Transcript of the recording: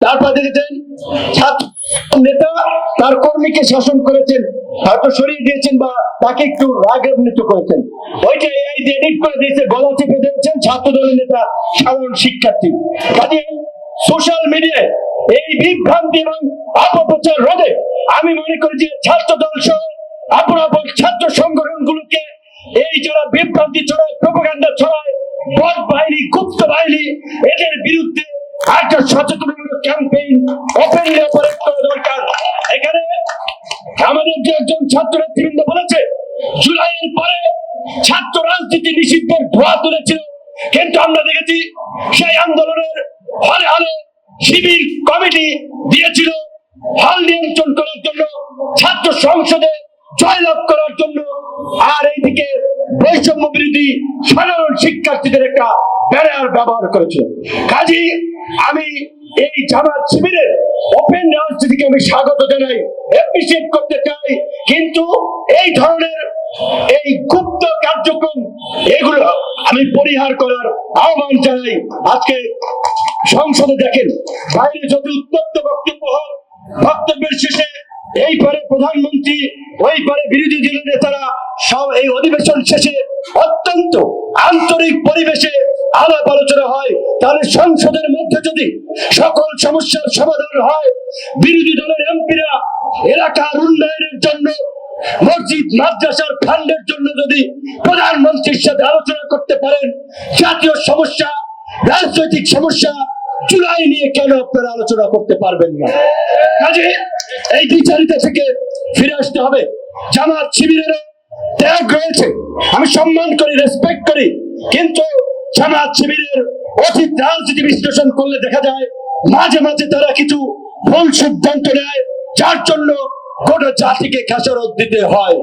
তারপর দেখেছেন ছাত্র নেতা তার কর্মীকে শাসন করেছেন, হয়তো সরিয়ে দিয়েছেন বা তাকে একটু রাগান্বিত করেছেন, ওইটা এআই দিয়ে এডিট করে দিয়েছে, গলা চেপে দিয়েছেন ছাত্র দলের নেতা সাধারণ শিক্ষার্থী। কাজে সোশ্যাল মিডিয়ায় এই বিভ্রান্তি এবং অপপ্রচার রোধে আমি মনে করি যে ছাত্র দল সহ আপন আপন ছাত্র সংগঠনগুলোকে এই যারা বিভ্রান্তি ছড়ায়, প্রোপাগান্ডা ছড়ায়, বট বাহিনী, গুপ্ত বাহিনী, এদের বিরুদ্ধে একটা সচেতনমূলক ক্যাম্পেইন ওপেনলি অপারেট করা দরকার। এখানে আমাদের যে একজন ছাত্র নেতৃবৃন্দ বলেছে জুলাইয়ের পরে ছাত্র রাজনীতি নিষিদ্ধের ধোয়া তুলেছিল, কিন্তু আমরা দেখেছি সেই আন্দোলনের হলে হলে শিবির কমিটি দিয়েছিল হল নিয়ন্ত্রণ করার জন্য, ছাত্র সংসদে জয়লাভ করার জন্য, আর এইদিকে বৈষম্য বিরোধী সাধারণ শিক্ষার্থীদের একটা ব্যানার ব্যবহার করেছিল। কাজী আমি এই জামাত শিবিরের ওপেন রাজনীতিকে আমি স্বাগত জানাই, অ্যাপ্রিসিয়েট করতে চাই, কিন্তু এই ধরনের এই গুপ্ত কার্যক্রম এগুলো আমি পরিহার করার আহ্বান জানাই। আজকে সংসদে দেখেন বাইরে যদি উত্তপ্ত বক্তব্য হয়, বক্তব্যের শেষে এই পারে প্রধানমন্ত্রী, ওই পারে বিরোধী দলের নেতারা সব এই অধিবেশন শেষে অত্যন্ত আন্তরিক পরিবেশে আলাপ আলোচনা হয়, তাহলে সংসদের মধ্যে যদি সকল সমস্যার সমাধান হয়, বিরোধী দলের এমপিরা এলাকার উন্নয়নের জন্য, মসজিদ মাদ্রাসার ফান্ডের জন্য যদি প্রধানমন্ত্রীর সাথে আলোচনা করতে পারেন, জাতীয় সমস্যা, রাজনৈতিক সমস্যা, চুলাই নিয়ে কেন আপনারা আলোচনা করতে পারবেন না? কাজে এই দ্বিচারিতা থেকে ফিরে আসতে হবে। জামাত শিবিরেরও ত্যাগ রয়েছে, আমি সম্মান করি, রেসপেক্ট করি, কিন্তু জামাত শিবিরের অতীত রাজনীতি বিশ্লেষণ করলে দেখা যায় মাঝে মাঝে তারা কিছু ভুল সিদ্ধান্ত নেয়, যার জন্য গোটা জাতিকে খেসারত দিতে হয়।